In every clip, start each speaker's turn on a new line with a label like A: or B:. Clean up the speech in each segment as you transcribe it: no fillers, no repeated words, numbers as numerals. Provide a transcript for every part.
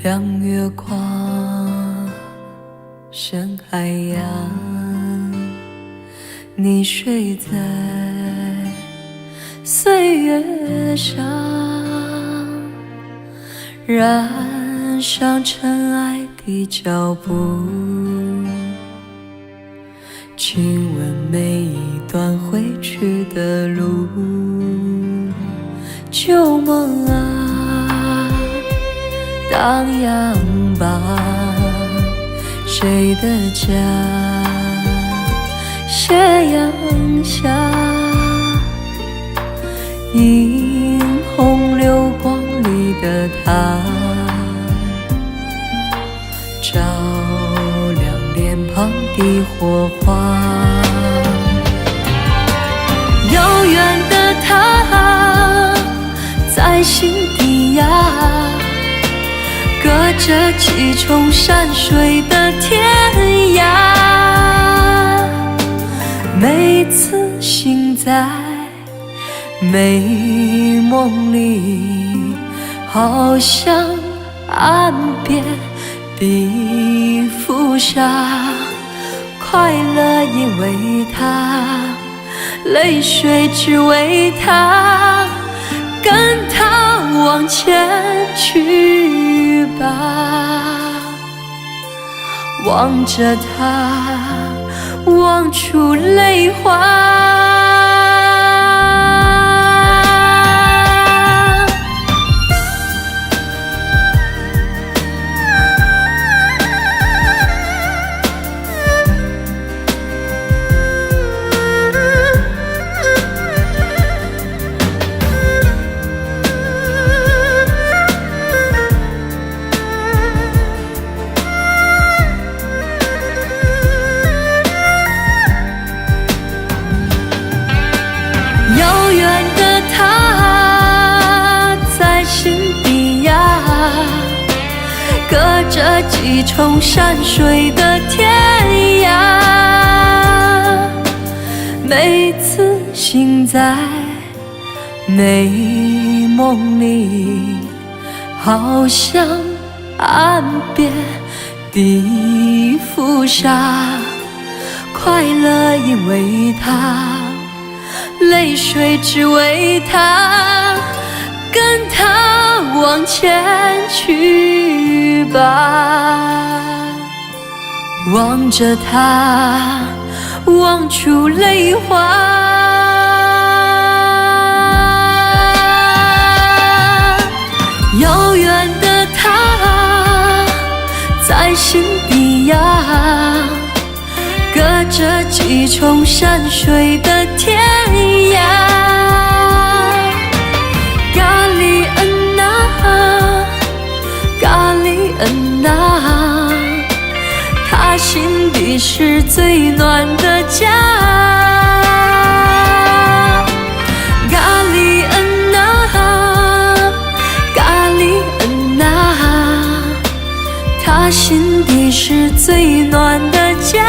A: 亮月光，深海洋，你睡在岁月上，染上尘埃的脚步，亲吻每一段回去的路。旧梦啊，荡漾吧，谁的家？斜阳下，映红流光里的他，照亮脸庞的火花。遥远的他，在心底呀，隔着几重山水的天涯。每次醒在美梦里，好像岸边的浮沙，快乐因为他，泪水只为他，跟他往前去吧。望着他，望出泪花。隔着几重山水的天涯，每次醒在美梦里，好像岸边的浮沙，快乐因为他，泪水只为他，跟他往前去吧。望着他，望出泪花。遥远的他，在心底呀，隔着几重山水的天涯。咖喱恩呐，咖喱恩呐，他心底是最暖的家。咖喱恩呐，咖喱恩呐，他心底是最暖的家。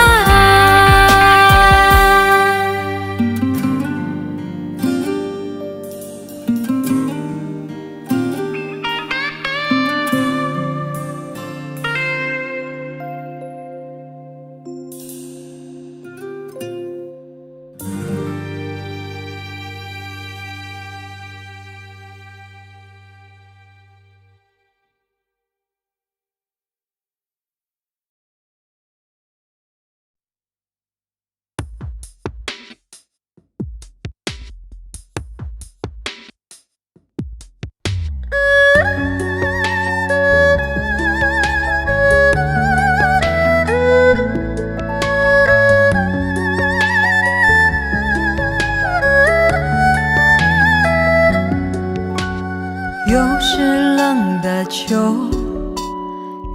A: 又是冷的秋，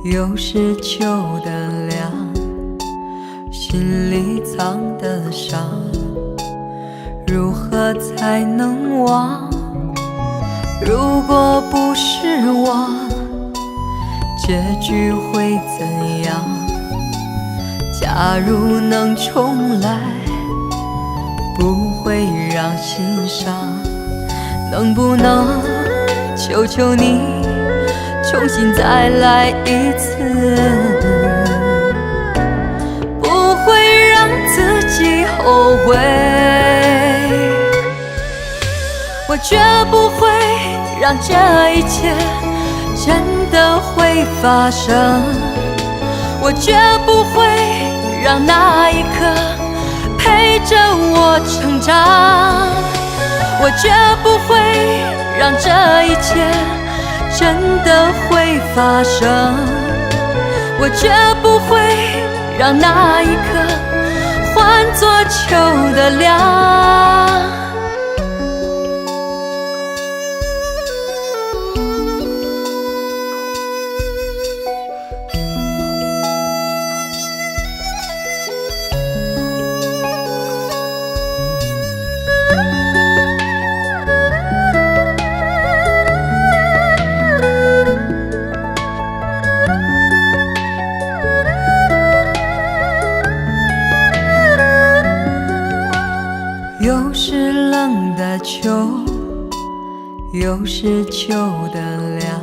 A: 又是秋的凉，心里藏的伤，如何才能忘？如果不是我，结局会怎样？假如能重来，不会让心伤。能不能求求你，重重新再来一次，不会让自己后悔，我绝不会让这一切真的会发生，我绝不会让那一刻陪着我成长，我绝不会让这一切真的会发生，我绝不会让那一刻换作秋的凉。又是冷的秋，又是秋的凉，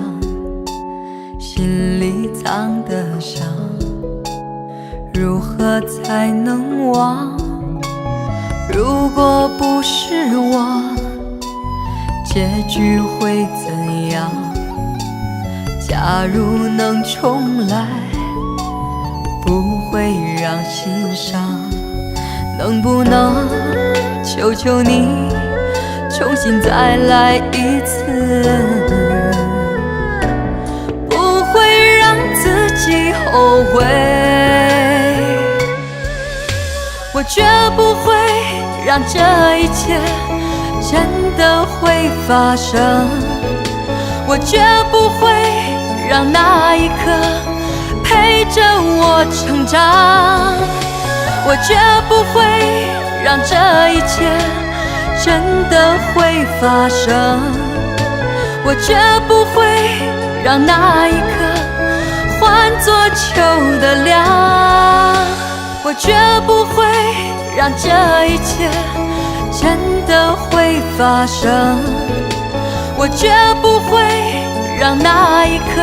A: 心里藏的伤，如何才能忘？如果不是我，结局会怎样？假如能重来，不会让心伤，能不能求求你重新再来一次，不会让自己后悔，我绝不会让这一切真的会发生，我绝不会让那一刻陪着我成长，我绝不会让这一切真的会发生，我绝不会让那一刻换作秋的凉，我绝不会让这一切真的会发生，我绝不会让那一刻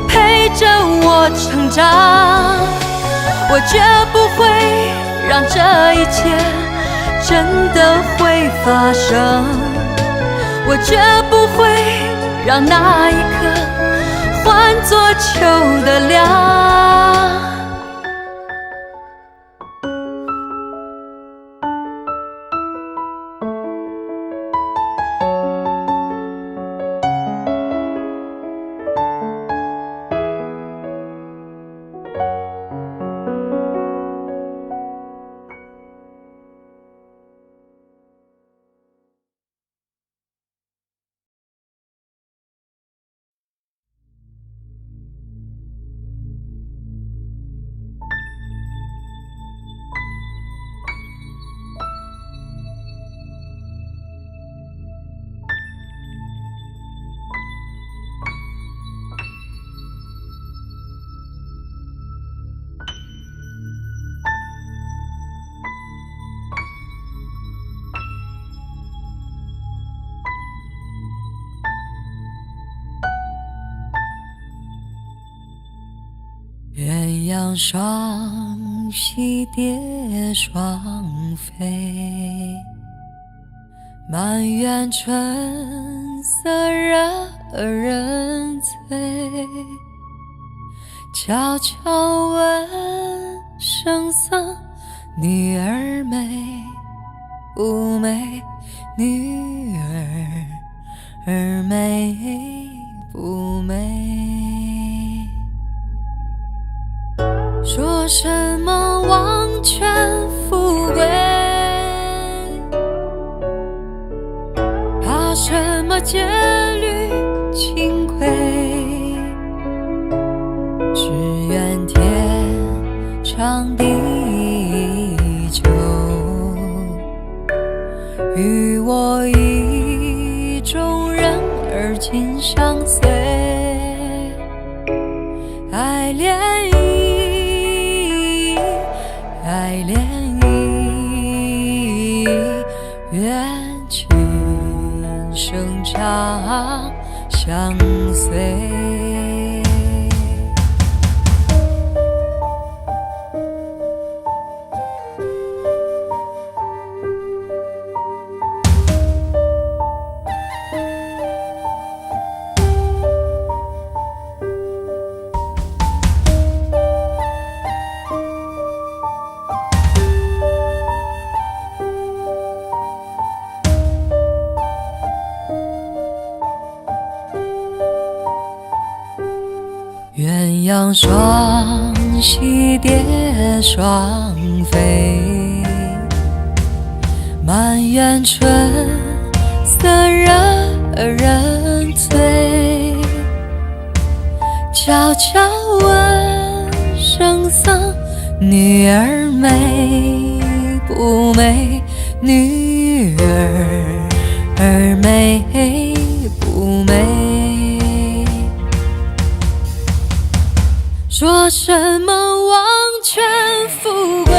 A: 陪着我成长，我绝不会让这一切真的会发生，我绝不会让那一刻换作秋的凉。鸳鸯双栖蝶双飞，满园春色人醉。悄悄问圣僧，女儿美不美？女儿美不美？说什么王权富贵，怕什么戒律清规？只愿天长地久，与我意中人儿紧相随。爱恋爱恋意，愿今生长相随。鸳鸯双栖蝶双飞，满园春色人醉。悄悄问圣僧，女儿美不美？女儿美不美？说什么王权富贵，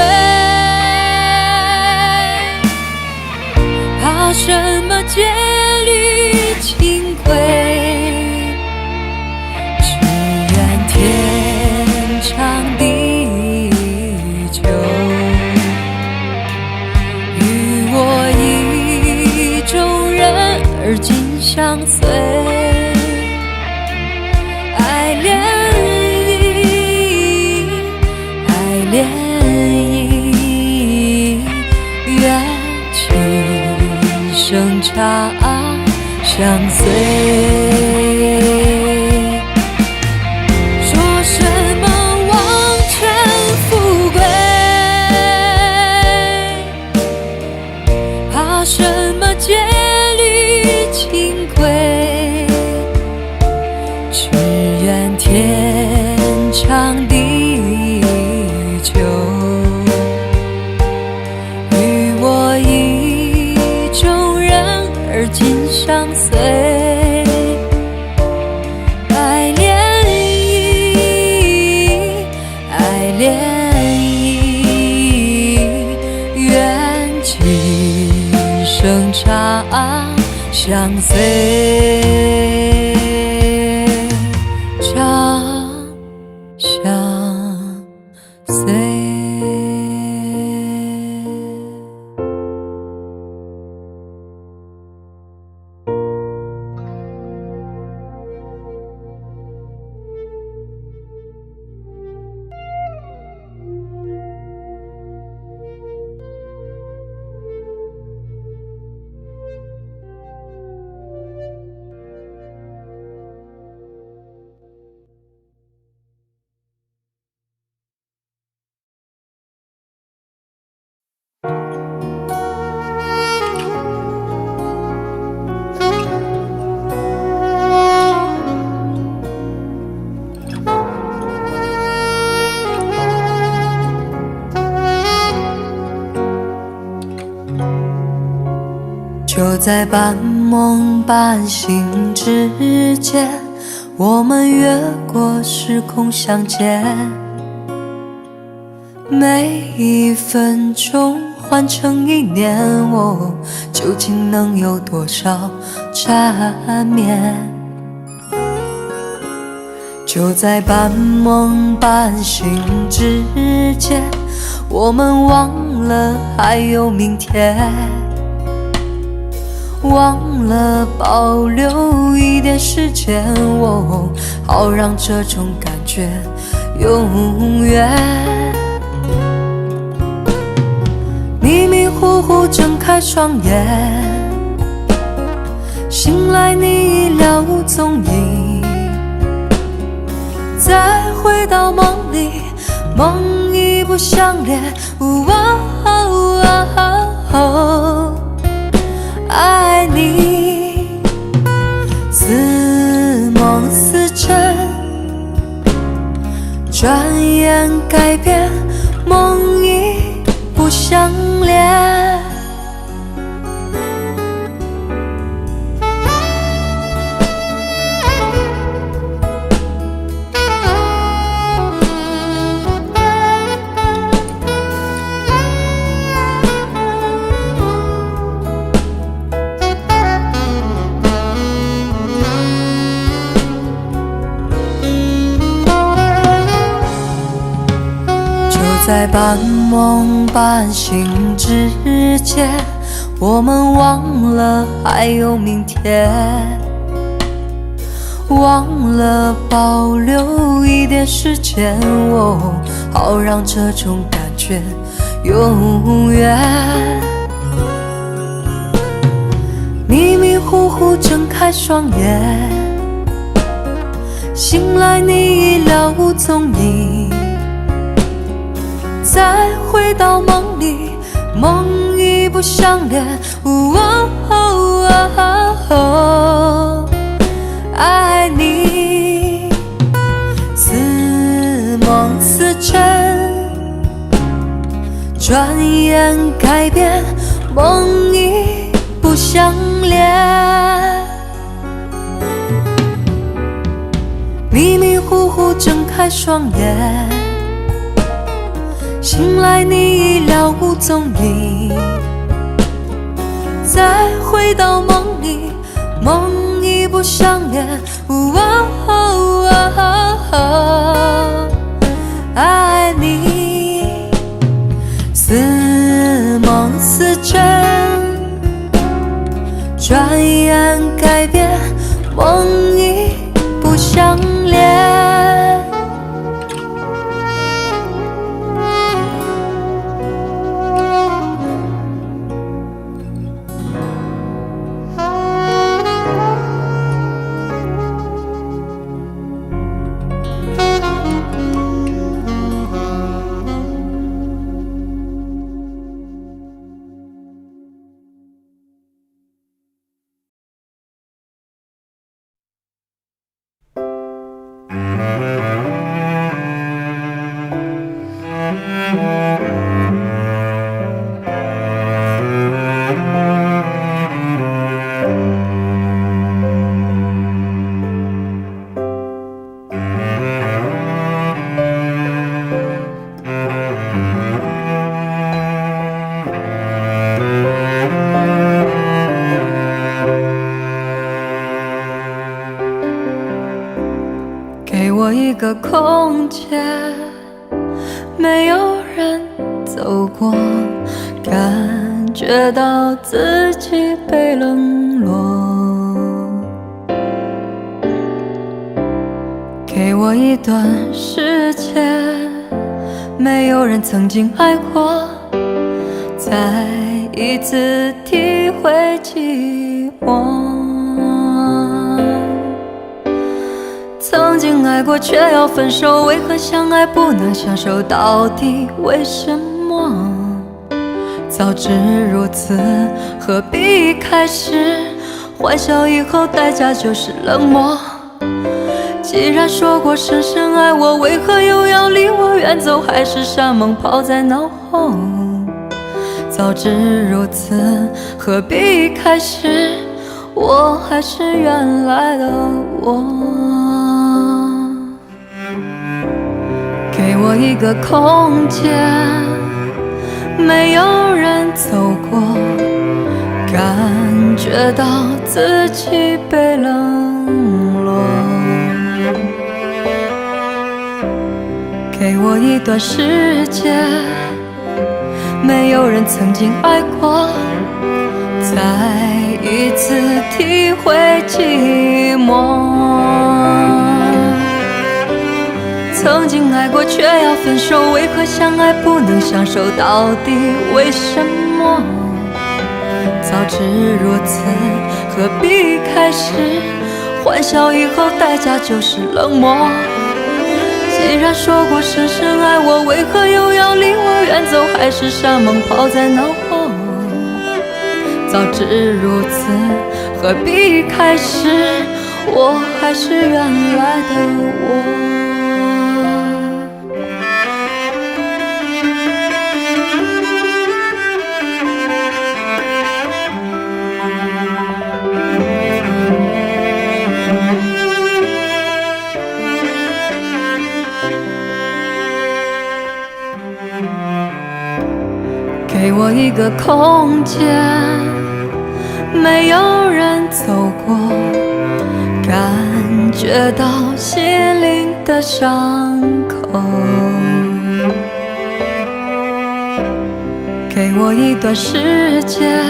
A: 怕什么戒律清规？只愿天长地久，与我意中人而今相随。爱恋涟漪，愿今生长相随。说什么王权富贵，怕什么戒律清规？只愿天长地久，与我意中人而今相随。爱恋意，爱恋意，愿今生长相随，长相随。就在半梦半醒之间，我们越过时空相见。每一分钟换成一年，我究竟能有多少缠绵？就在半梦半醒之间，我们忘了还有明天，忘了保留一点时间，好让这种感觉永远。迷迷糊糊睁开双眼，醒来你已了无踪影，再回到梦里，梦已不相连。爱你似梦似真，转眼改变，梦已不相连。在半梦半醒之间，我们忘了还有明天，忘了保留一点时间，好让这种感觉永远。迷迷糊糊睁开双眼，醒来你已了踪影。再回到梦里，梦已不相连。爱你，似梦似真，转眼改变，梦已不相连。迷迷糊糊睁开双眼，醒来你已了无踪影。再回到梦里，梦已不相连。爱你，似梦似真，转眼改变，梦已不相连。给我一个空间，没有人走过，感觉到自己被冷落。给我一段时间，没有人曾经爱过，再一次体会寂寞。曾经爱过却要分手，为何相爱不能相守？到底为什么？早知如此，何必一开始？欢笑以后代价就是冷漠。既然说过深深爱我，为何又要离我远走？还是山盟抛在脑后？早知如此，何必一开始？我还是原来的我。给我一个空间，没有人走过，感觉到自己被冷落。给我一段时间，没有人曾经爱过，再一次体会寂寞。曾经爱过却要分手，为何相爱不能相守？到底为什么？早知如此，何必开始？欢笑以后代价就是冷漠。既然说过深深爱我，为何又要离我远走？还是山盟抛在脑后？早知如此，何必开始？我还是原来的我。给我一个空间，没有人走过，感觉到心灵的伤口。给我一段时间，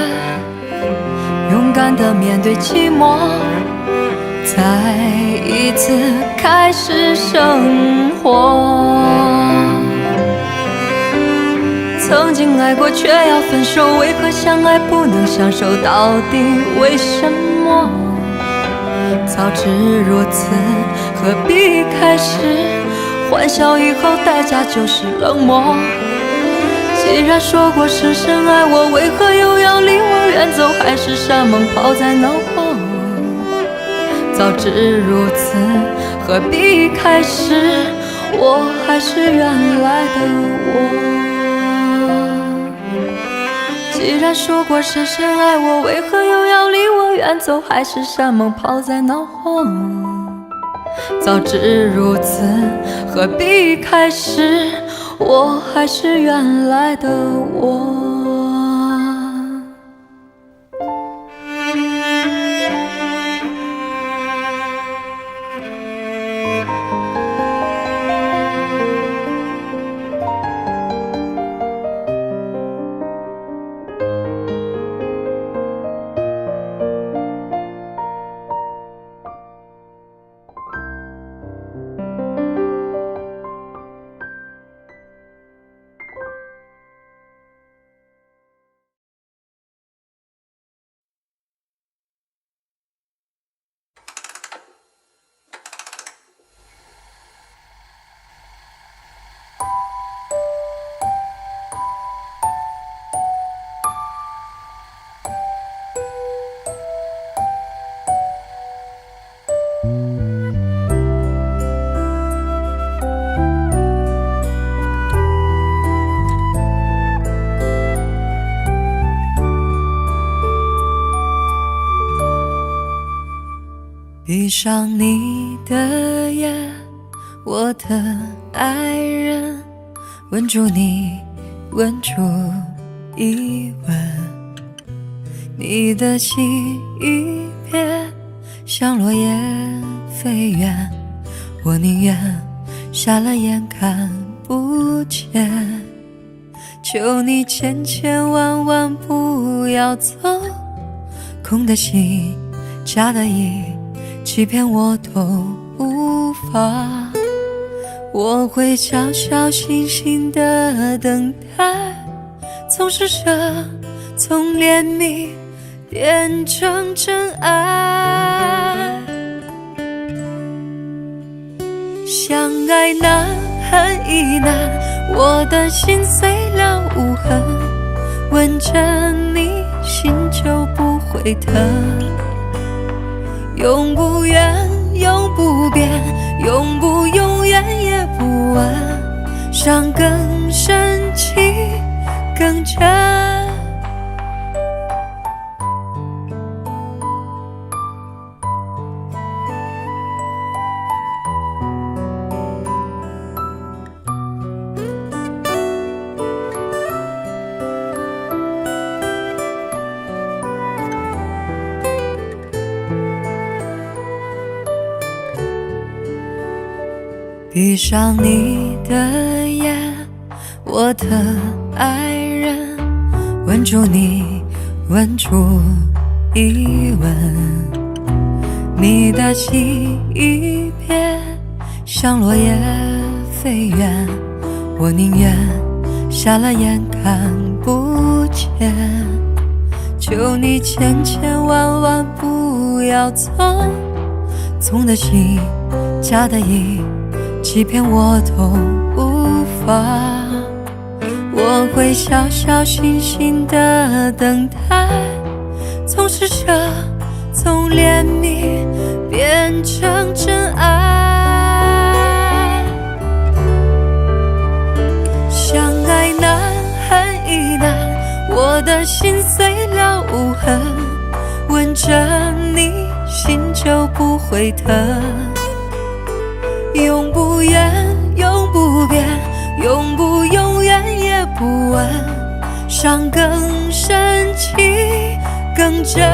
A: 勇敢地面对寂寞，再一次开始生活。曾经爱过却要分手，为何相爱不能相守？到底为什么？早知如此，何必开始？欢笑以后代价就是冷漠。既然说过深深爱我，为何又要离我远走？海誓山盟抛在脑后。早知如此，何必开始？我还是原来的我。既然说过深深爱我，为何又要离我远走？海誓山盟抛在脑后。早知如此，何必开始？我还是原来的我。闭上你的眼，我的爱人，吻住你，吻住一吻，你的心一别，像落叶飞远，我宁愿瞎了眼看不见。求你千千万万不要走，空的心，假的意，欺骗我都无法。我会小小心心的等待，从施舍，从怜悯变成真爱。相爱难，恨亦难，我的心碎了无痕，吻着你，心就不会疼。永不远，永不变，永不永远也不问，伤更深，情更真。闭上你的眼，我的爱人，吻住你，吻住一吻，你的心一别，像落叶飞远，我宁愿瞎了眼看不见。求你千千万万不要走，从的心，假的意，欺骗我都无法。我会小小心心的等待，从施舍，从怜悯变成真爱。相爱难，恨亦难，我的心碎了无痕，吻着你，心就不会疼。永不远，永不变，永不永远也不问，伤更深，情更真。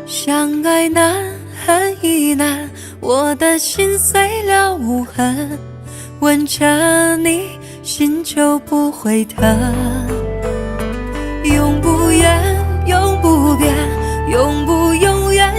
A: 相爱难，恨亦难，我的心碎了无痕，吻着你，心就不会疼。永不远，永不变，永不永远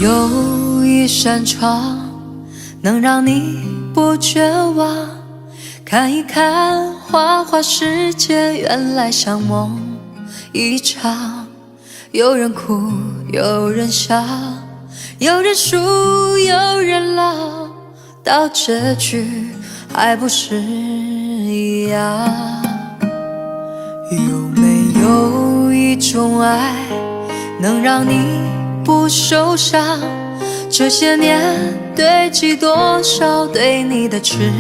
A: 有一扇窗能让你不绝望，看一看花花世界，原来像梦一场。有人哭，有人笑，有人输，有人老，到结局还不是一样。有没有一种爱能让你不受伤？这些年堆积多少对你的痴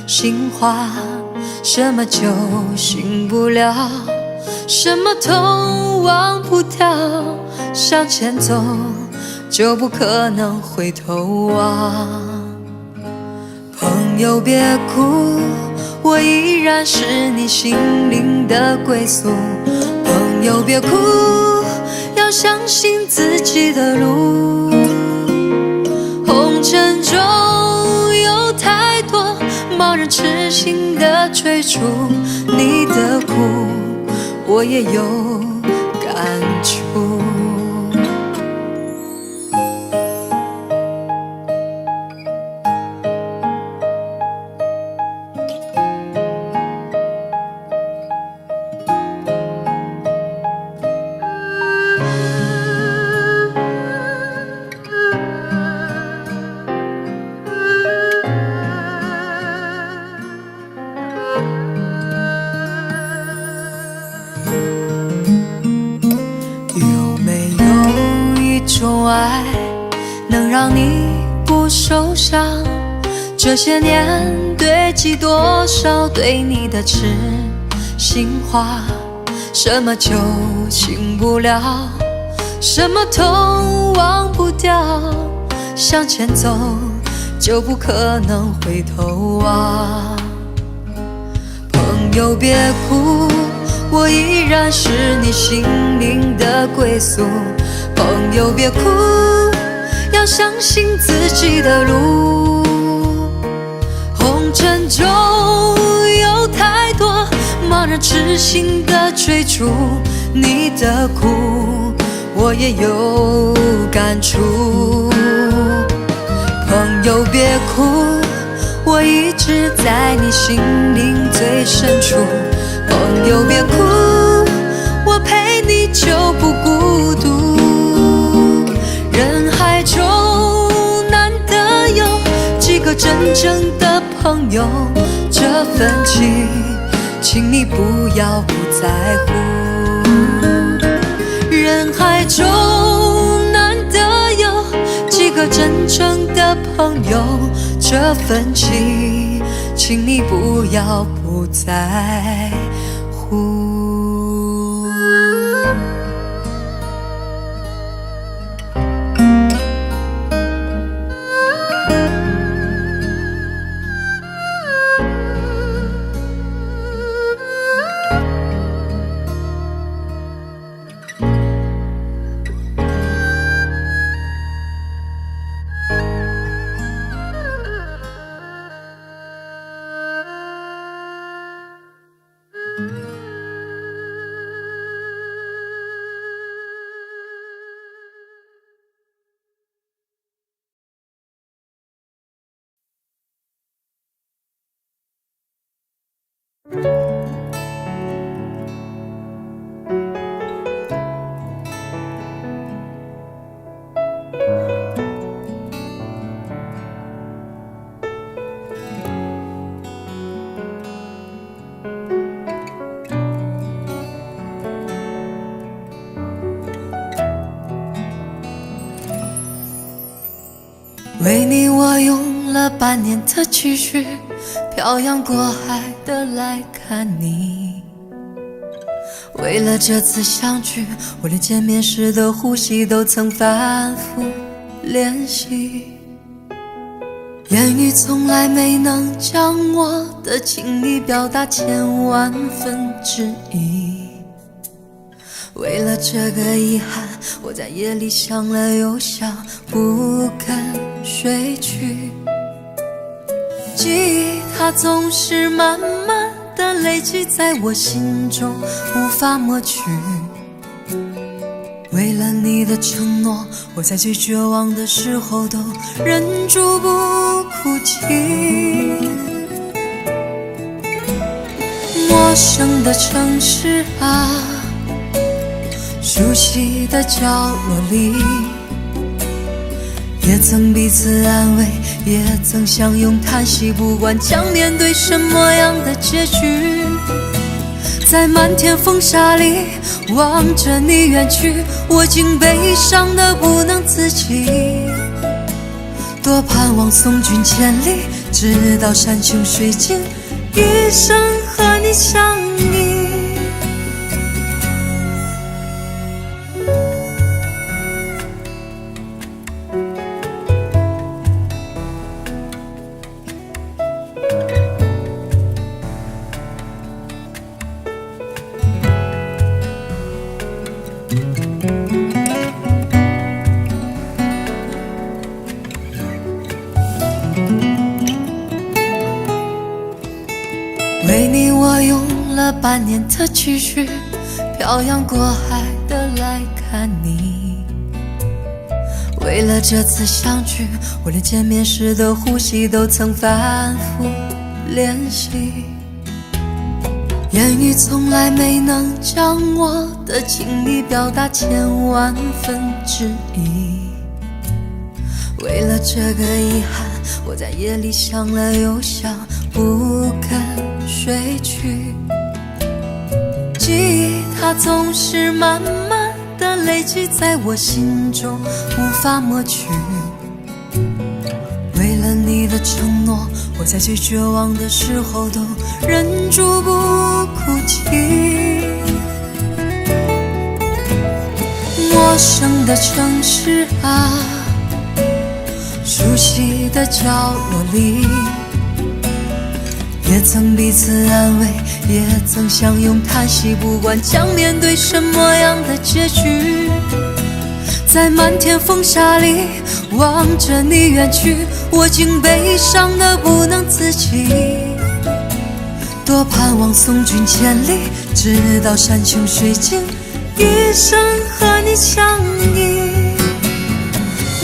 A: 心话？什么酒醒不了，什么痛忘不掉，向前走就不可能回头望。朋友别哭，我依然是你心灵的归宿。朋友别哭，要相信自己的路。红尘中有太多盲人痴心的追逐，你的苦我也有感触。种爱能让你不受伤，这些年堆积多少对你的痴心话？什么酒醒不了，什么痛忘不掉，向前走就不可能回头望。朋友别哭，我依然是你心灵的归宿。朋友别哭，要相信自己的路。红尘中有太多盲人痴心的追逐，你的苦我也有感触。朋友别哭，我一直在你心灵最深处。朋友别哭，我陪你就不孤独。人海中难得有几个真正的朋友，这份情，请你不要不在乎。人海中难得有几个真正的朋友，这份情，请你不要不在乎。为你我用了半年的积蓄，漂洋过海的来看你。为了这次相聚，我连见面时的呼吸都曾反复练习。言语从来没能将我的情意表达千万分之一。为了这个遗憾，我在夜里想了又想，不肯睡去。记忆它总是慢慢的累积在我心中，无法抹去。为了你的承诺，我在最绝望的时候都忍住不哭泣。陌生的城市啊，熟悉的角落里，也曾彼此安慰，也曾相拥叹息，不管将面对什么样的结局，在漫天风沙里望着你远去，我竟悲伤得不能自己。多盼望送君千里，直到山穷水尽，一生和你相依。为你我用了半年的积蓄，漂洋过海的来看你。为了这次相聚，我连见面时的呼吸都曾反复练习。言语从来没能将我的情意表达千万分之一。为了这个遗憾，我在夜里想了又想，不肯睡去。记忆它总是慢慢的累积在我心中，无法抹去。为了你的承诺，我在最绝望的时候都忍住不哭泣。陌生的城市啊，熟悉的角落里，也曾彼此安慰，也曾相拥叹息，不管将面对什么样的结局，在漫天风沙里望着你远去，我竟悲伤得不能自己。多盼望送君千里，直到山穷水尽，一生和你相依。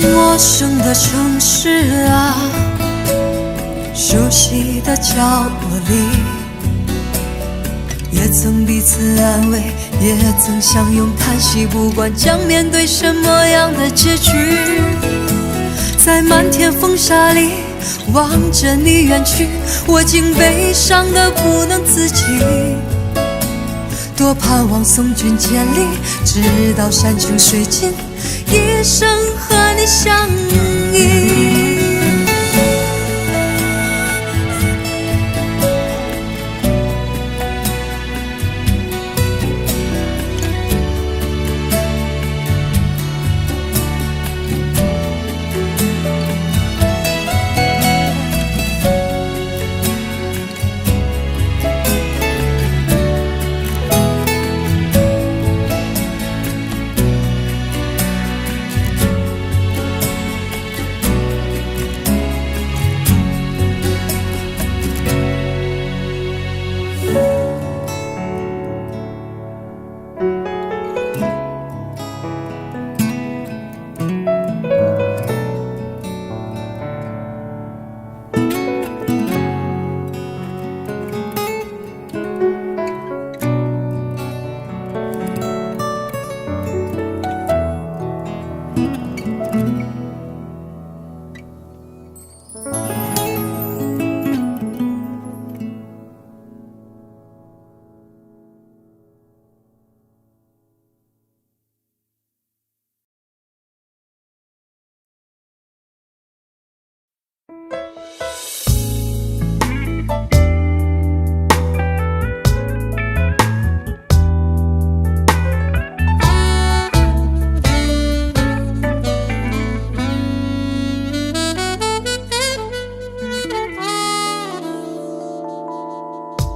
A: 陌生的城市啊，熟悉的角落里，也曾彼此安慰，也曾相拥叹息，不管将面对什么样的结局，在漫天风沙里望着你远去，我竟悲伤得不能自己。多盼望送君千里，直到山穷水尽，一生和你相依。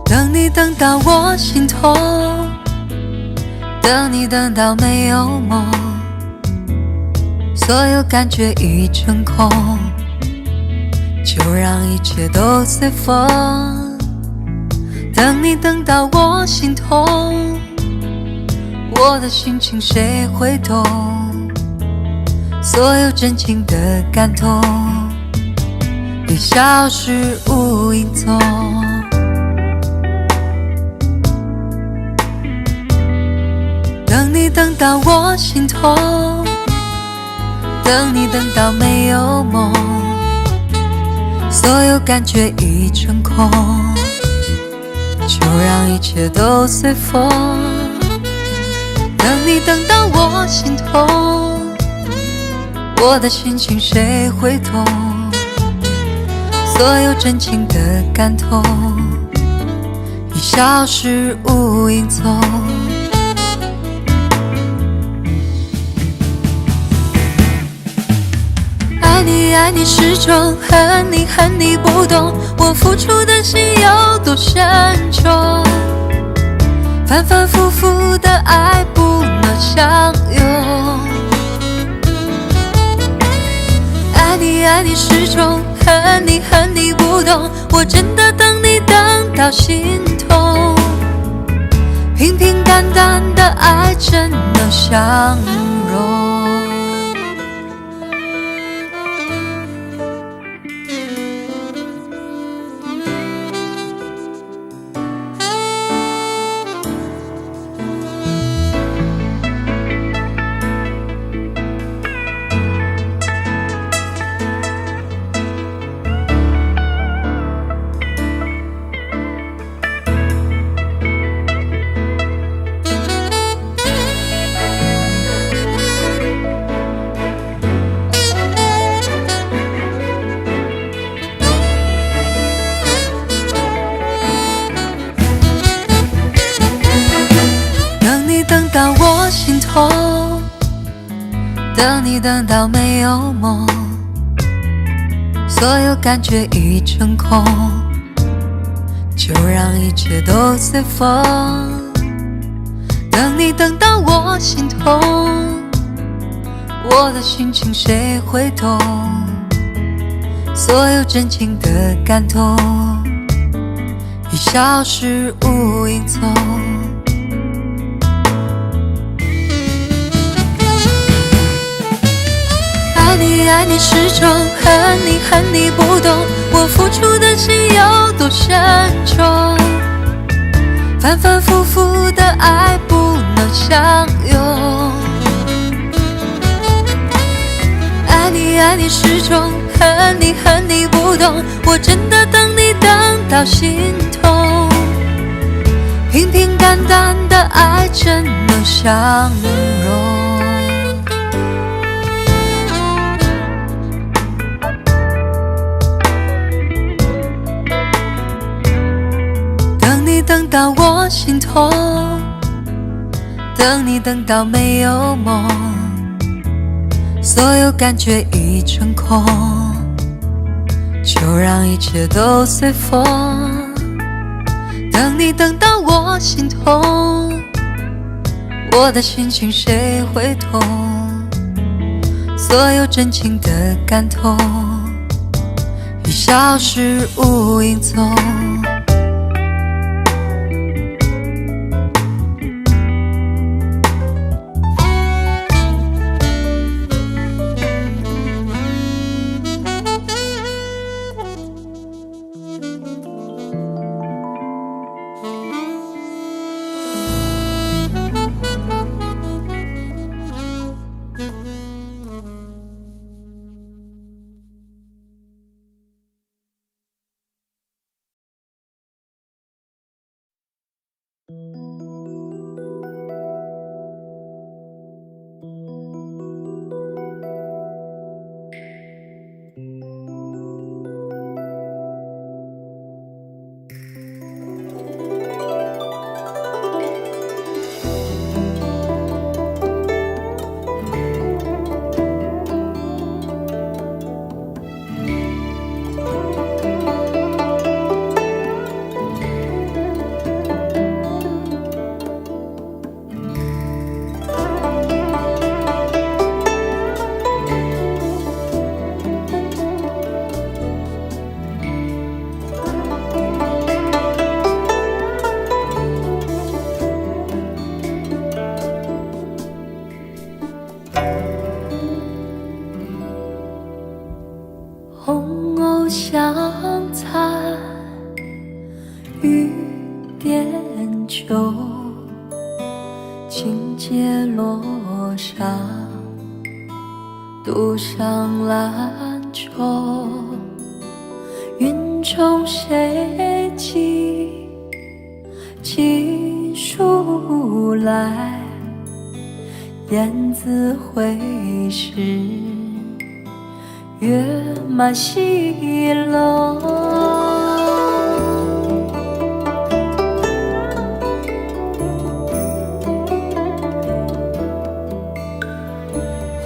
A: 等你等到我心痛，等你等到没有梦，所有感觉已成空，就让一切都随风。等你等到我心痛，我的心情谁会懂？所有真情的感动已消失无影踪。等你等到我心痛，等你等到没有梦，所有感觉已成空，就让一切都随风。等你等到我心痛，我的心情谁会懂？所有真情的感动已消失无影踪。爱你爱你始终，恨你恨你不懂，我付出的心有多深重，反反复复的爱不能相拥。爱你爱你始终，恨你恨你不懂，我真的等你等到心痛，平平淡淡的爱怎能相容？等到我心痛，等你等到没有梦，所有感觉已成空，就让一切都随风。等你等到我心痛，我的心情谁会懂？所有真情的感动已消失无影踪。爱你爱你始终，恨你恨你不懂，我付出的心有多深重，反反复复的爱不能相拥。爱你爱你始终，恨你恨你不懂，我真的等你等到心痛，平平淡淡的爱怎能相容？等到我心痛，等你等到没有梦，所有感觉已成空，就让一切都随风。等你等到我心痛，我的心情谁会懂？所有真情的感动已消失无影踪。红藕香残，雨点秋，轻结罗裳，独上兰愁。云中谁寄情书来？雁字回时，月满西楼。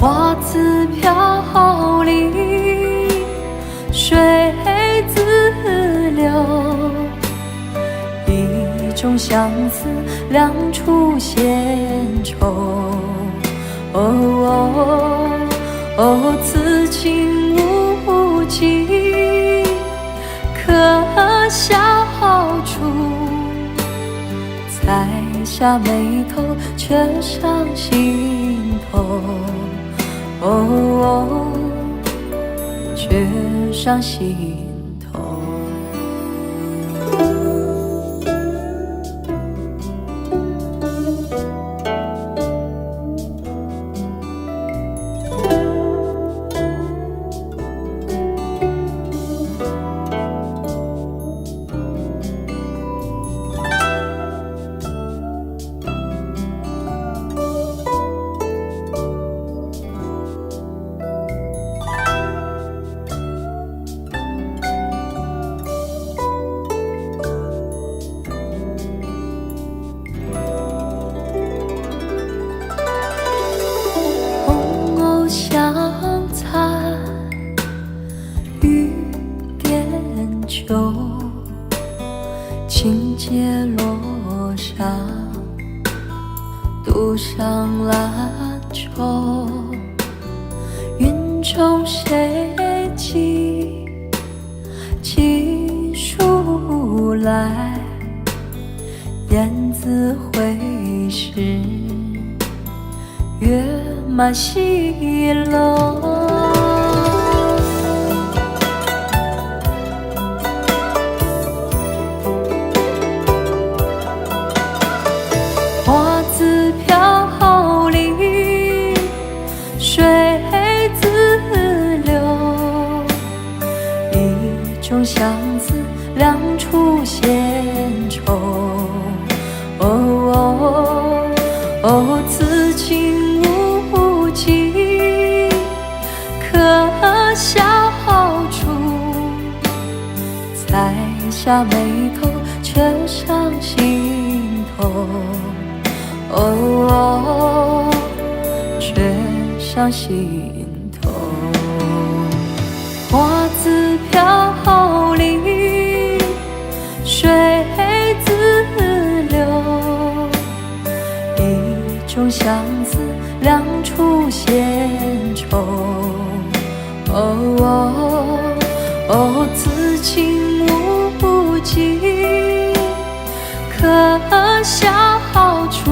A: 花自飘零，水自流。一种相思，两处闲愁。此情无尽，可笑处。才下眉头，却上心头。却上心头。轻结罗裳，独上兰愁。云中谁寄情书来？雁字回时，月满西楼。花自飘零，水自流。一种相思，两处闲愁。此情无尽，可笑处。才下眉头，却上心头。却上心头。花自飘零，水自流。一种相思，两处闲愁。此情无尽，可笑处。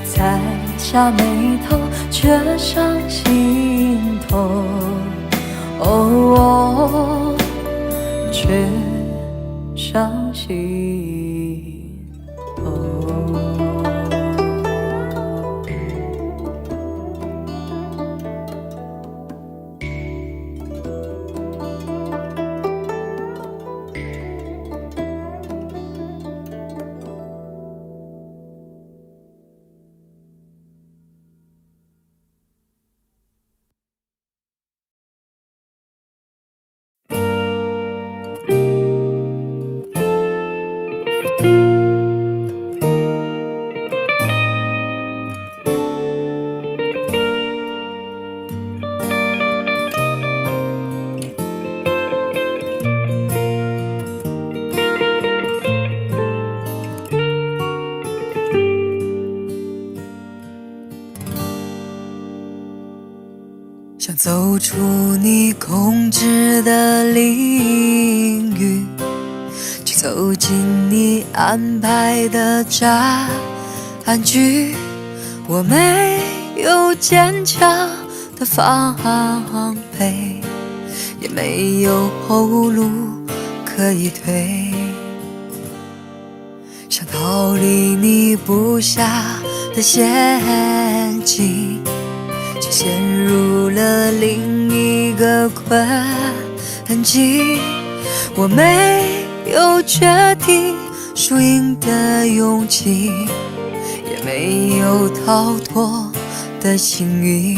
A: 才下眉头，却上心头。却上心头。想走出你控制的领域，去走进你安排的战局。我没有坚强的防备，也没有后路可以退。想逃离你布下的陷阱，却陷入了另一个困境。我没有决定输赢的勇气，也没有逃脱的幸运。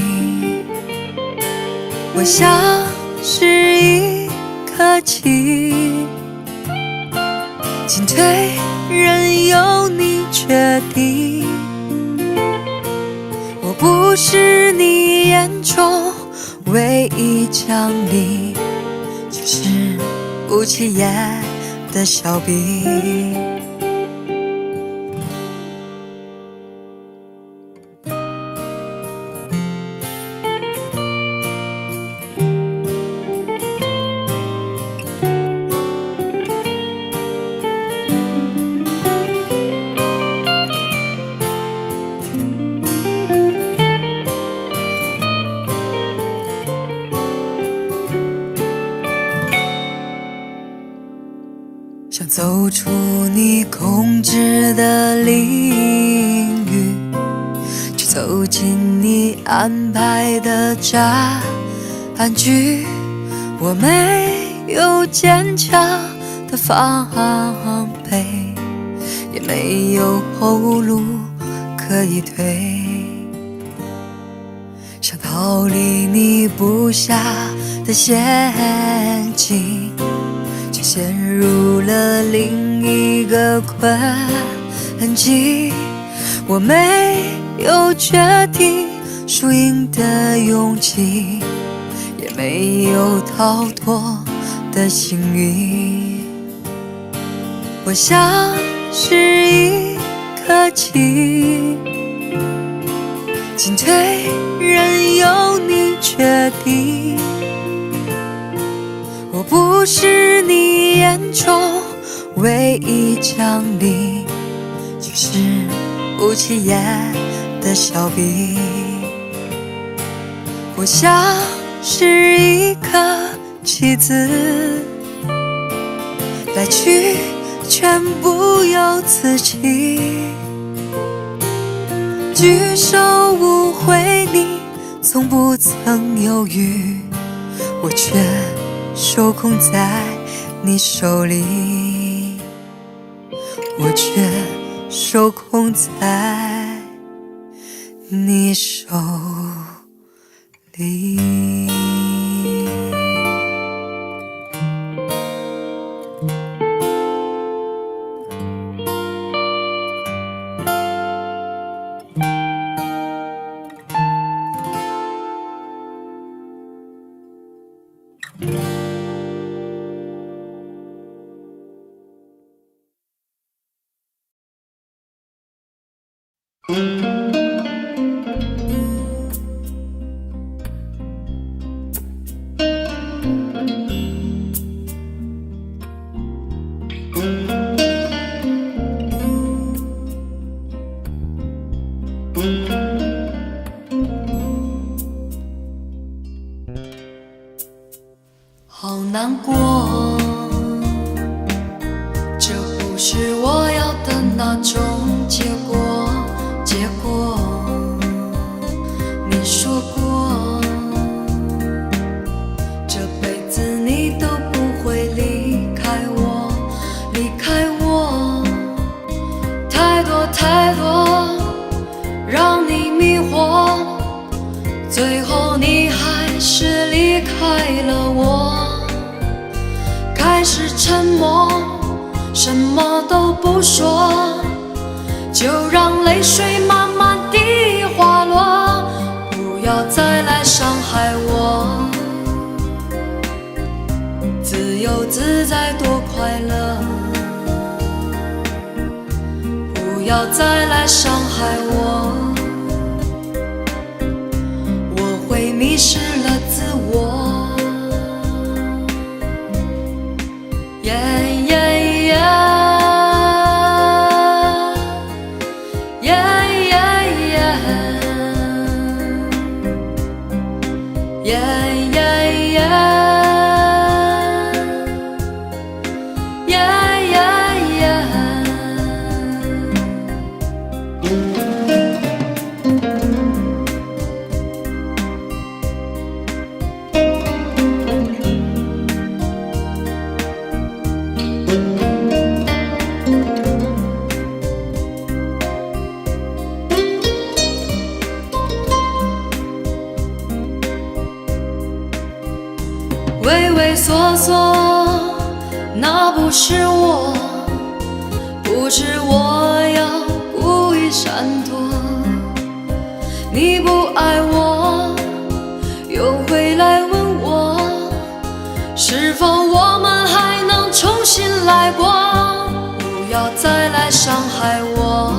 A: 我像是一颗棋，进退任由你决定。我不是你眼中唯一奖励，只是不起眼的小兵。想走出你控制的领域，去走进你安排的战局。我没有坚强的防备，也没有后路可以退。想逃离你布下的陷阱，却陷入了另一个困境。我没有决定输赢的勇气，也没有逃脱的幸运。我像是一颗棋，进退任由你决定。我不是你眼中唯一奖励，只是不起眼的小兵。我像是一颗棋子，来去全不由自己。举手无回，你从不曾犹豫，我却受控在你手里，我却受控在你手里。好难过，这不是我要的那种结果。你说过，这辈子你都不会离开我，太多让你迷惑，最后你还是离开了我。开始沉默，什么都不说，就让泪水慢慢地滑落，不要再来伤害我。自由自在多快乐，不要再来伤害我，我会迷失了自我。Yeah 畏畏缩缩，那不是我，不是我要故意闪躲。你不爱我，又回来问我，是否我们还能重新来过？不要再来伤害我，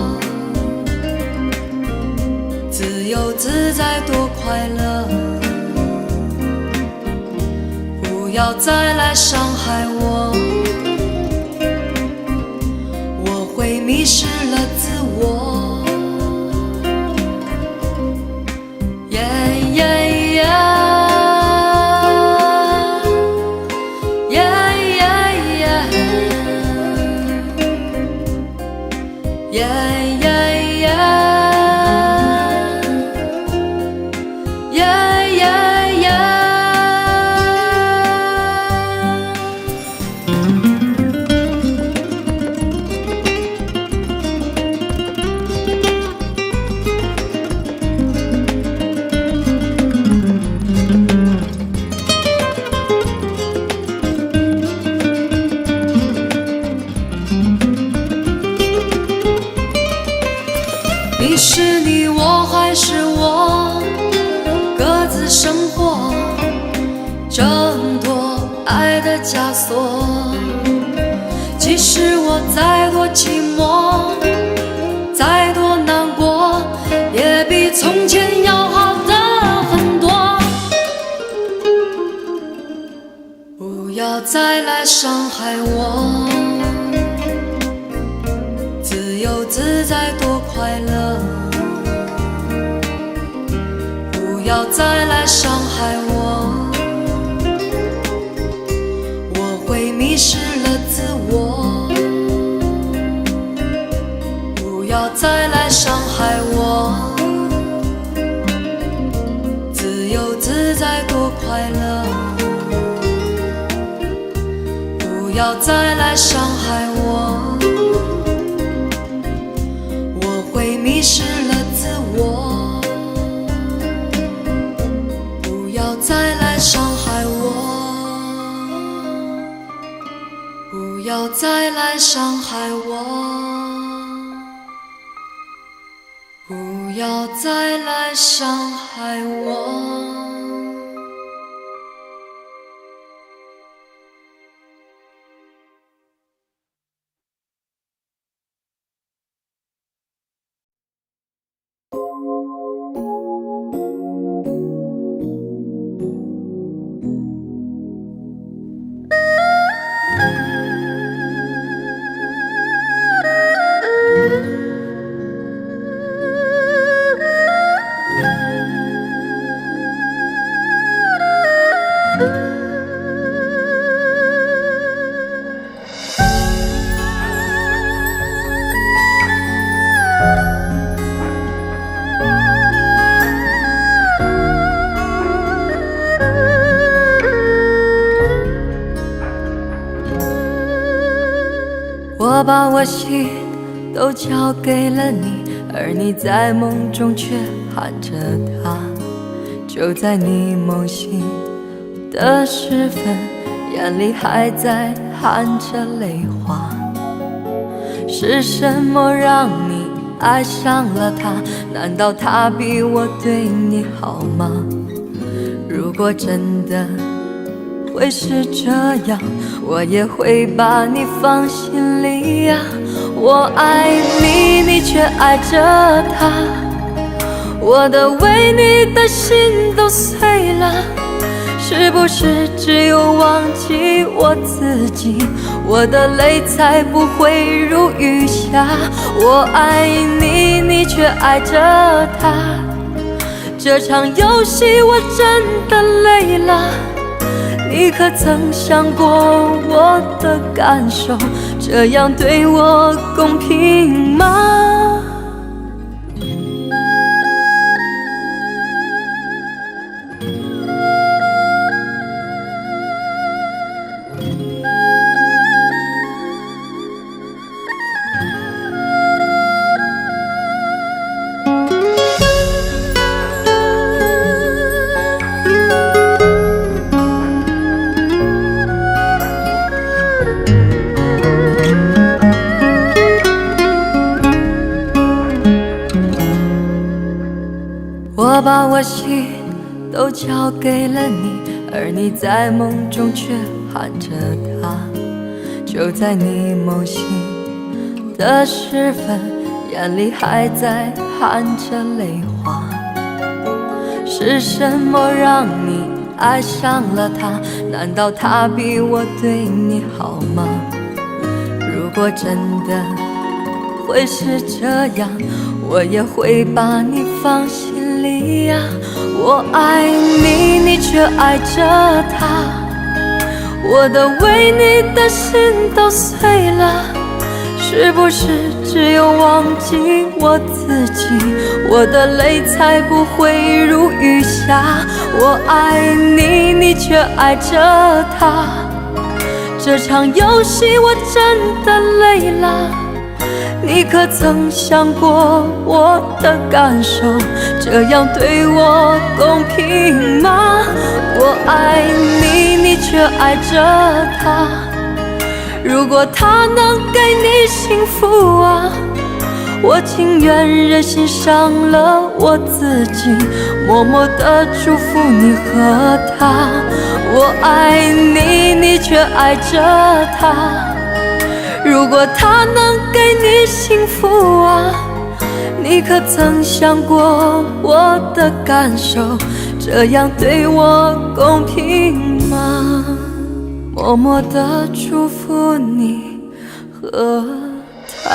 A: 自由自在多快乐。不要再来伤害我，我会迷失了自我。你是你，我还是我，各自生活，挣脱爱的枷锁。即使我再多寂寞，再多难过，也比从前要好的很多。不要再来伤害我，自由自在多快乐。不要再来伤害我，我会迷失了自我。不要再来伤害我，自由自在多快乐。不要再来伤害我，我会迷失了自我。不要再来伤害我，不要再来伤害我，不要再来伤害我。我把我心都交给了你，而你在梦中却喊着他。就在你梦醒的时分，眼里还在含着泪花。是什么让你爱上了他？难道他比我对你好吗？如果真的会是这样，我也会把你放心里呀。我爱你，你却爱着他，我的为你的心都碎了。是不是只有忘记我自己，我的泪才不会如雨下？我爱你，你却爱着他，这场游戏我真的累了。你可曾想过我的感受？这样对我公平吗？给了你，而你在梦中却喊着他。就在你梦醒的时分，眼里还在含着泪花。是什么让你爱上了他？难道他比我对你好吗？如果真的会是这样，我也会把你放心里呀。我爱你，你却爱着他，我的为你的心都碎了。是不是只有忘记我自己，我的泪才不会如雨下？我爱你，你却爱着他，这场游戏我真的累了。你可曾想过我的感受？这样对我公平吗？我爱你，你却爱着他，如果他能给你幸福啊，我情愿任性伤了我自己，默默地祝福你和他。我爱你，你却爱着他，如果他能给你幸福啊，你可曾想过我的感受？这样对我公平吗？默默地祝福你和他。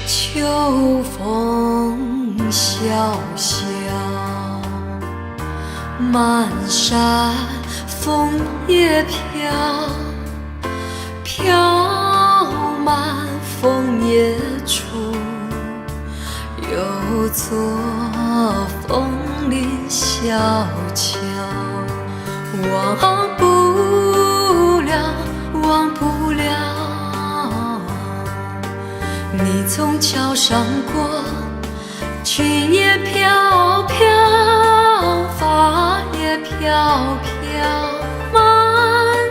A: 秋风萧萧，满山枫叶飘，飘满枫叶处，又作枫林小桥。忘不了，忘不了，你从桥上过，裙也飘飘，发也飘飘，满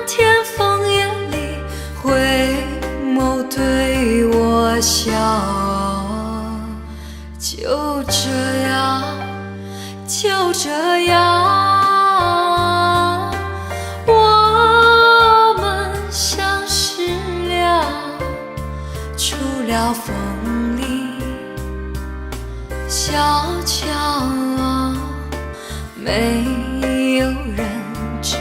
A: 天枫叶里回眸对我笑。就这样，就这样，我们相识了，出了枫林小桥，没有人知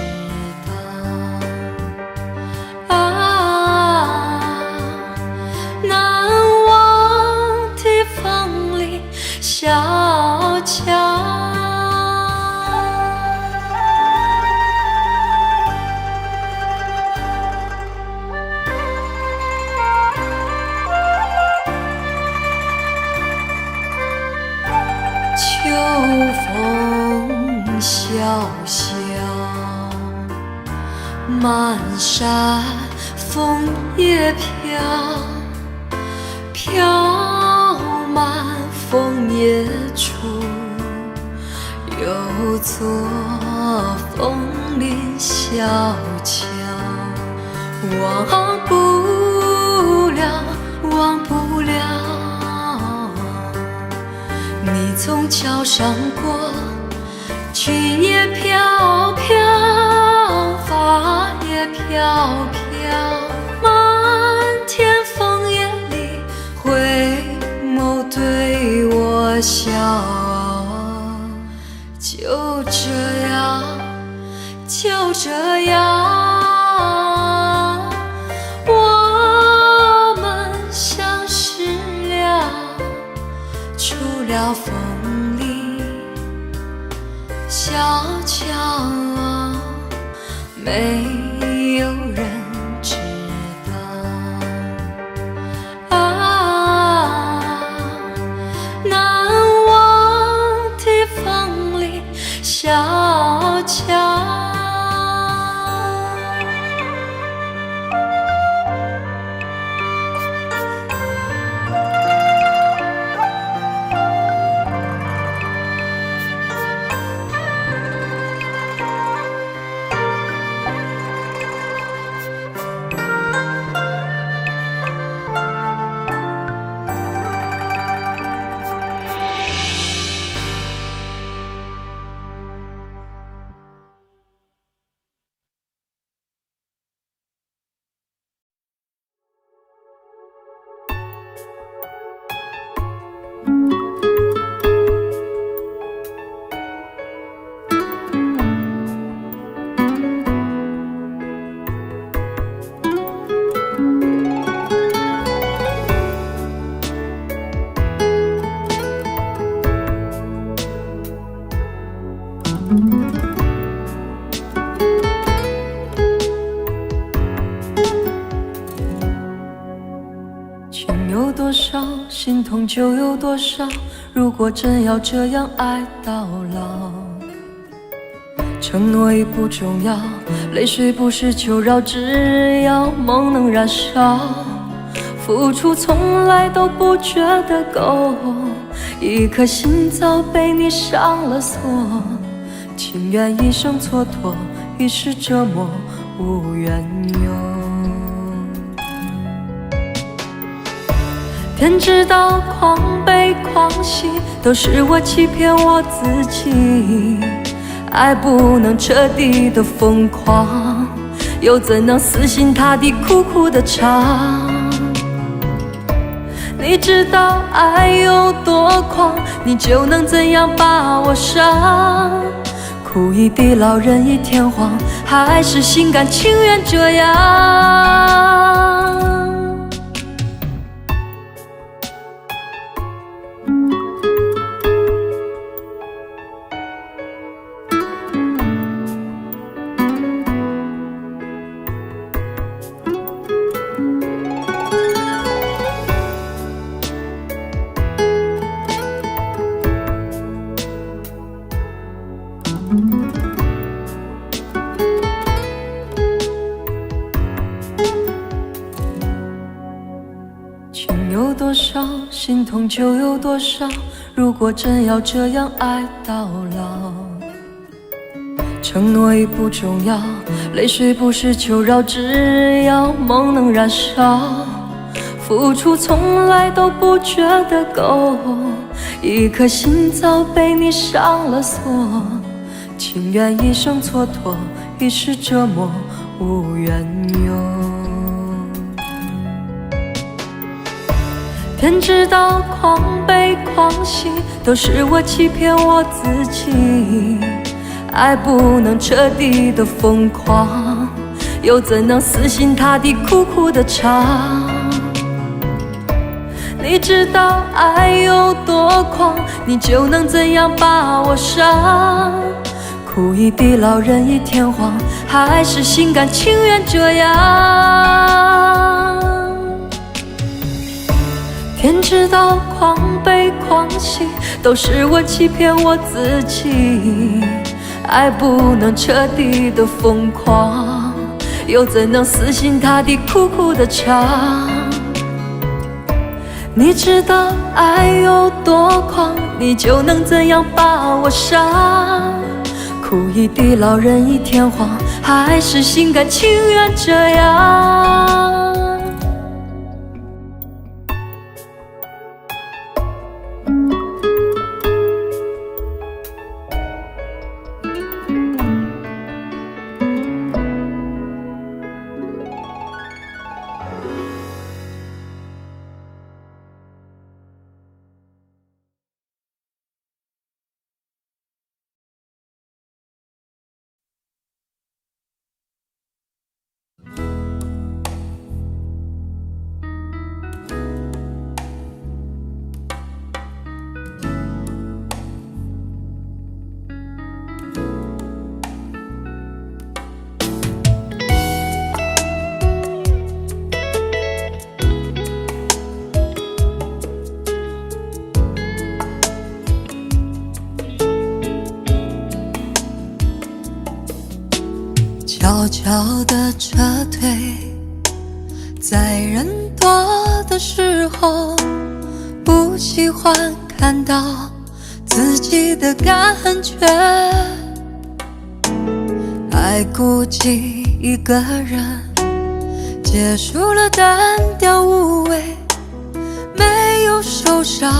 A: 道啊，难忘的枫林小桥。秋风萧萧，满山枫叶飘，飘满枫叶处，又作枫林小桥。忘不了，忘不了，你从桥上过，裙也飘飘，发也飘飘，满天枫叶里回眸对我笑。就这样，就这样，我们相识了，出了枫林小桥。有人知道。难忘的风里小桥。情有多少，心痛就有多少。如果真要这样爱到老，承诺已不重要，泪水不是求饶，只要梦能燃烧。付出从来都不觉得够，一颗心早被你上了锁。情愿一生蹉跎，一世折磨，无缘由。天知道狂悲狂喜都是我欺骗我自己，爱不能彻底的疯狂，又怎能死心塌地苦苦的唱？你知道爱有多狂，你就能怎样把我伤？哭一地老人一天荒，还是心甘情愿这样？情有多少，心痛就有多少。如果真要这样爱到老，承诺已不重要，泪水不是求饶，只要梦能燃烧。付出从来都不觉得够，一颗心早被你上了锁。情愿一生蹉跎，一世折磨，无缘由。天知道狂悲狂喜都是我欺骗我自己，爱不能彻底的疯狂，又怎能死心塌地苦苦的唱？你知道爱有多狂，你就能怎样把我伤？哭一地老人一天荒，还是心甘情愿这样？天知道狂悲狂喜都是我欺骗我自己，爱不能彻底的疯狂，又怎能死心塌地苦苦的唱？你知道爱有多狂，你就能怎样把我伤？哭一地老人一天荒，还是心甘情愿这样？悄悄地撤退，在人多的时候，不喜欢看到自己的感觉，还顾忌一个人，结束了单调无味，没有受伤，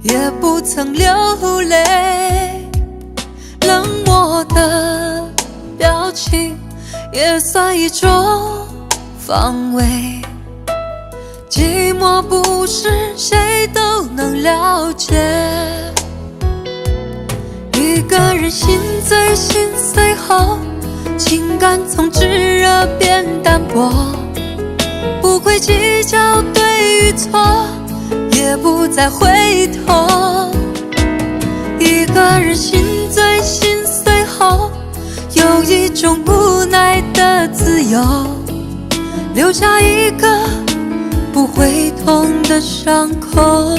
A: 也不曾流泪，冷漠的表情也算一种防卫，寂寞不是谁都能了解，一个人心醉心碎后，情感从炙热变淡薄，不会计较对与错，也不再回头，一个人心醉心碎后，有一种无奈的自由，留下一个不会痛的伤口。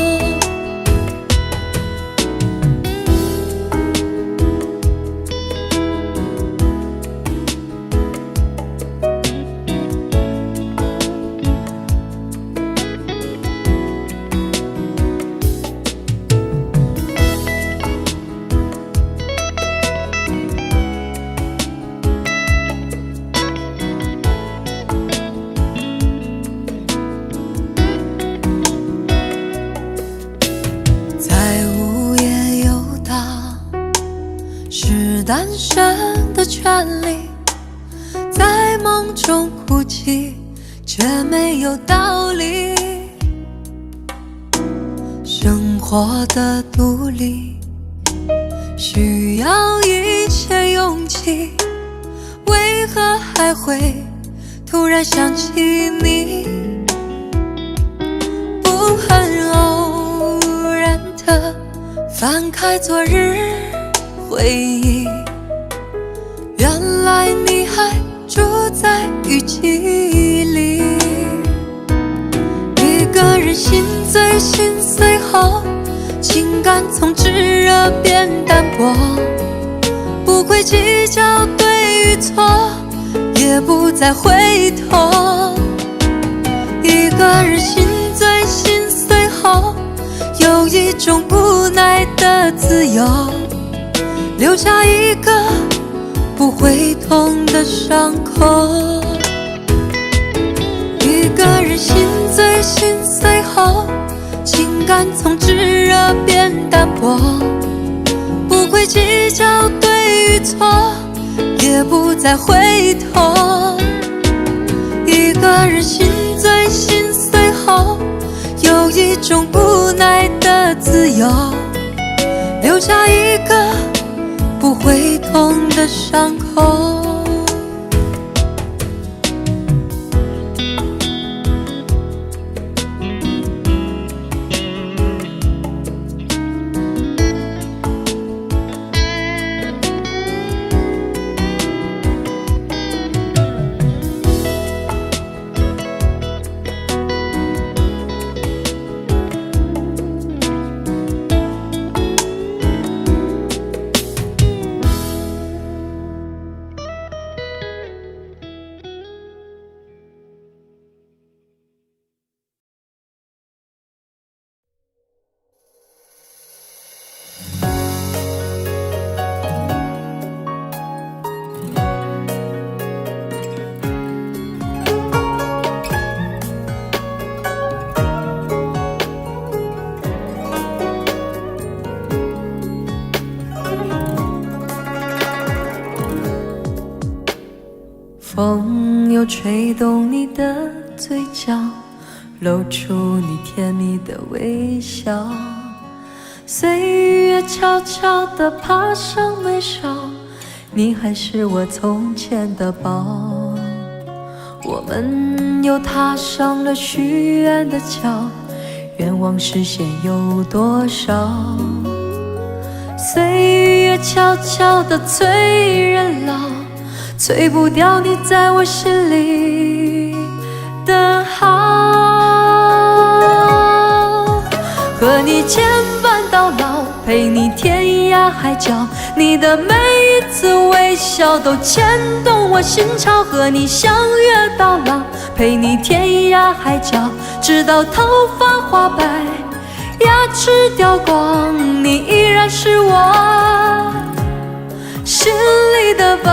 A: 单身的权利，在梦中哭泣，却没有道理。生活的独立，需要一切勇气，为何还会突然想起你？不很偶然的翻开昨日回忆，原来你还住在雨季里，一个人心醉心碎后，情感从炙热变淡薄，不会计较对与错，也不再回头，一个人心醉心碎后，有一种无奈的自由，留下一个不会痛的伤口，一个人心醉心碎后，情感从炙热变淡薄，不会计较对与错，也不再回头，一个人心醉心碎后，有一种无奈的自由，留下一个不会痛的伤口。风又吹动你的嘴角，露出你甜蜜的微笑，岁月悄悄地爬上眉梢，你还是我从前的宝。我们又踏上了许愿的桥，愿望实现有多少？岁月悄悄地催人老，催不掉你在我心里的好，和你牵绊到老，陪你天涯海角。你的每一次微笑都牵动我心潮，和你相约到老，陪你天涯海角，直到头发花白，牙齿掉光，你依然是我心里的宝。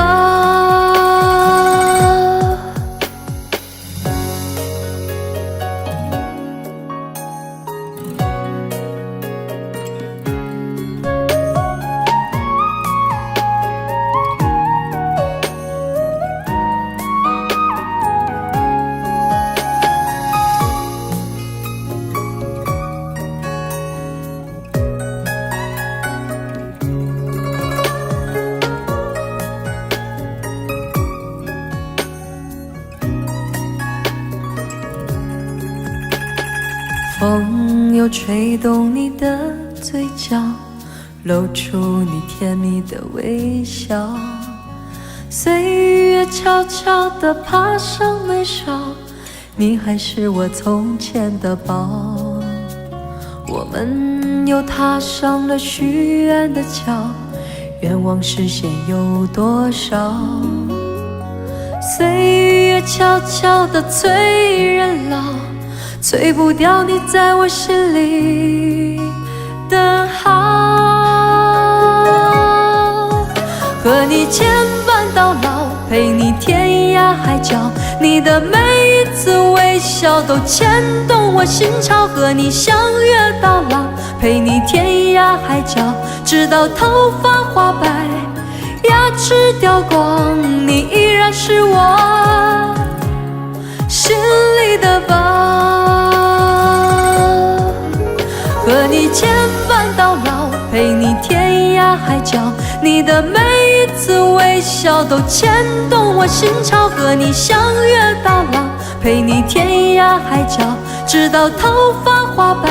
A: 风又吹动你的嘴角，露出你甜蜜的微笑。岁月悄悄地爬上眉梢，你还是我从前的宝。我们又踏上了许愿的桥，愿望实现有多少？岁月悄悄地催人老，催不掉你在我心里的好，和你牵绊到老，陪你天涯海角。你的每一次微笑都牵动我心潮，和你相约到老，陪你天涯海角，直到头发花白，牙齿掉光，你依然是我心里的宝。和你牵绊到老，陪你天涯海角。你的每一次微笑都牵动我心潮，和你相约到老，陪你天涯海角，直到头发花白，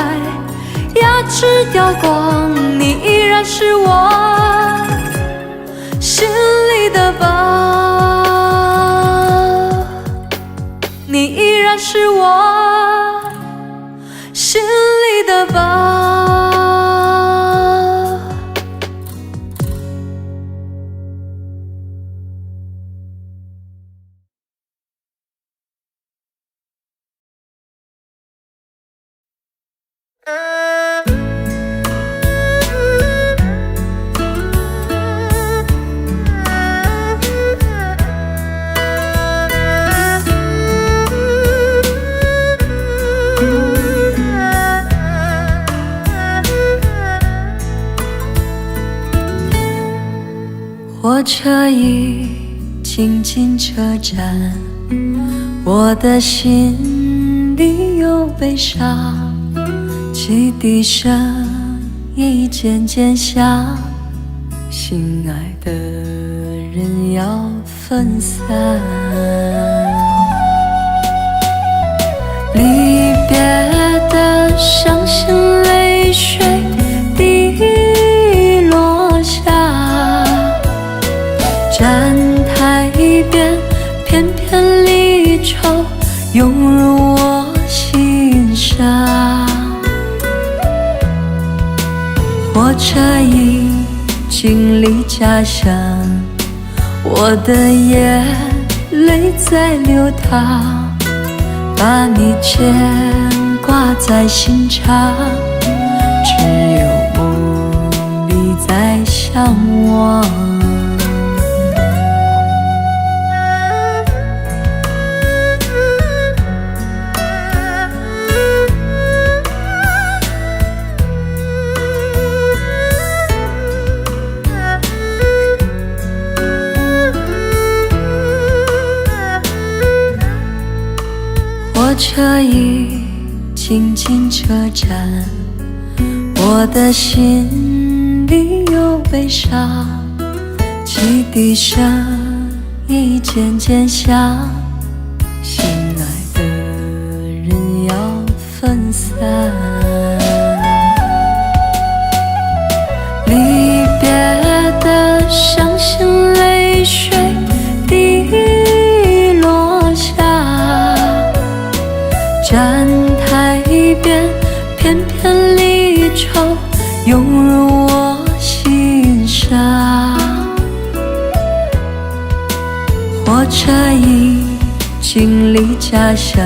A: 牙齿掉光，你依然是我心里的宝。你依然是我心里的宝。火车已经进车站，我的心里有悲伤，汽笛声已渐渐响，心爱的人要分散，离别的伤心泪水滴落下，站台边片片离愁涌入我心上，火车已经离家乡，我的眼泪在流淌，把你牵挂在心上，只有梦里在向往。火车已经进车站，我的心里有悲伤，汽笛声已渐渐响，心爱的人要分散，离别的伤心泪水滴落下，站台边片片离愁涌入我车已经离家乡，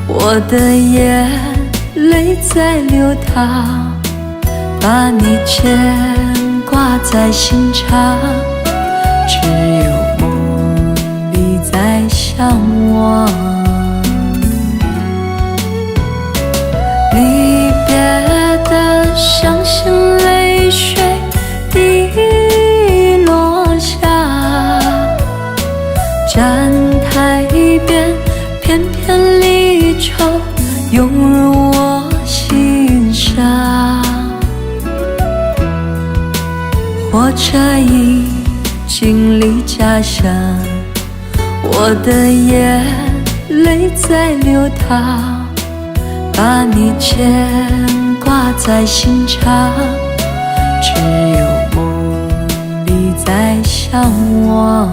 A: 我的眼泪在流淌，把你牵挂在心上，只有梦里在向往。离别的伤心泪水滴落下，站台边片片离愁涌入我心上。火车已经离家乡，我的眼泪在流淌，把你牵挂在心上，只有梦里在向往。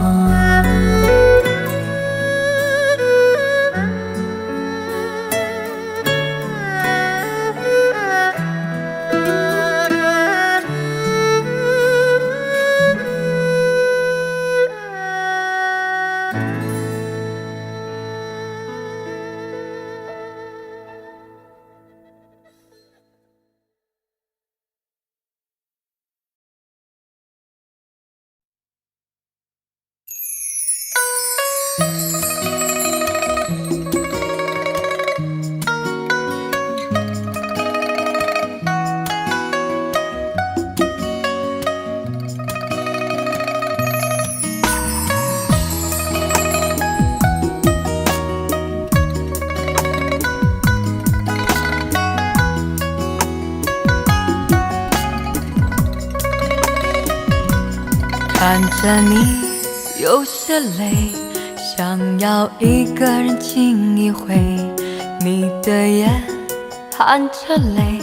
A: 看着你有些累，想要一个人静一回，你的眼含着泪，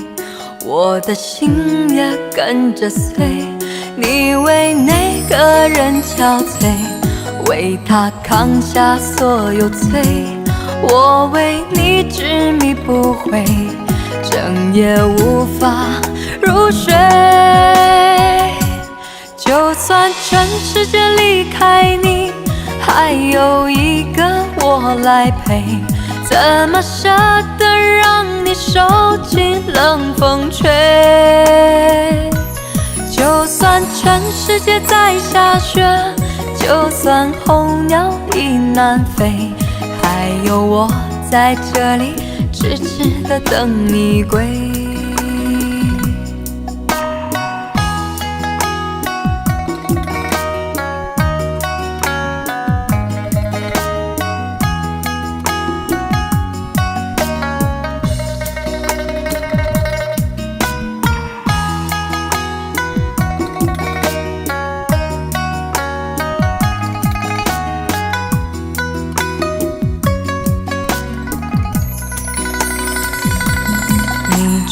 A: 我的心也跟着碎。你为那个人憔悴，为他扛下所有罪，我为你执迷不悔，整夜无法入睡。就算全世界离开你，还有一个我来陪，怎么舍得让你受尽冷风吹？就算全世界在下雪，就算候鸟已南飞，还有我在这里痴痴地等你归。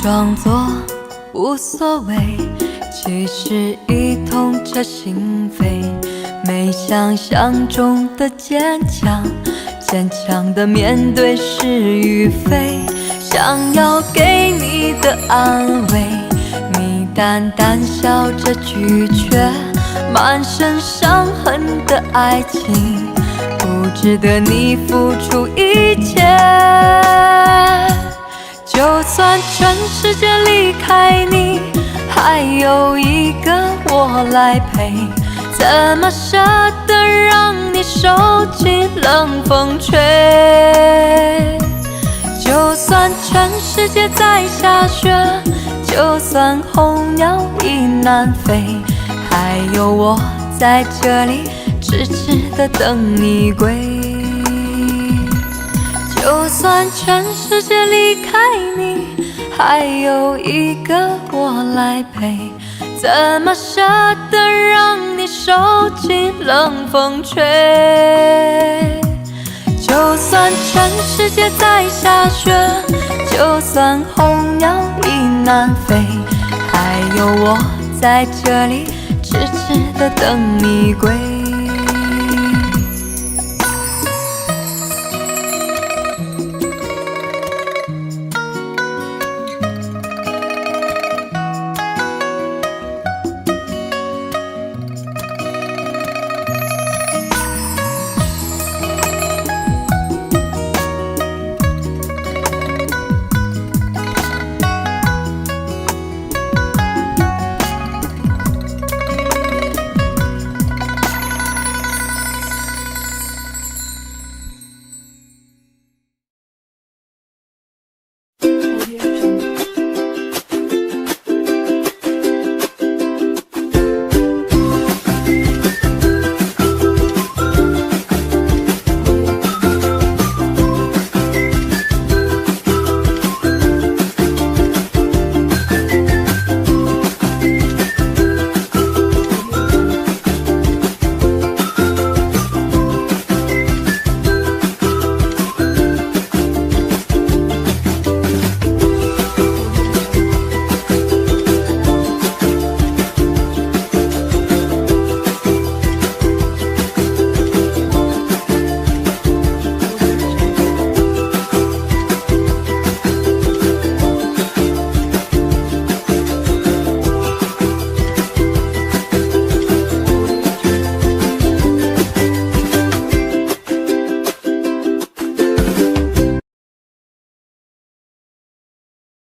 A: 装作无所谓，其实已痛彻心扉。没想象中的坚强，坚强的面对是与非。想要给你的安慰，你淡淡笑着拒绝。满身伤痕的爱情，不值得你付出一切。就算全世界离开你，还有一个我来陪，怎么舍得让你受尽冷风吹？就算全世界在下雪，就算候鸟已南飞，还有我在这里痴痴地等你归。就算全世界离开你，还有一个我来陪，怎么舍得让你受尽冷风吹？就算全世界在下雪，就算候鸟已南飞，还有我在这里痴痴地等你归。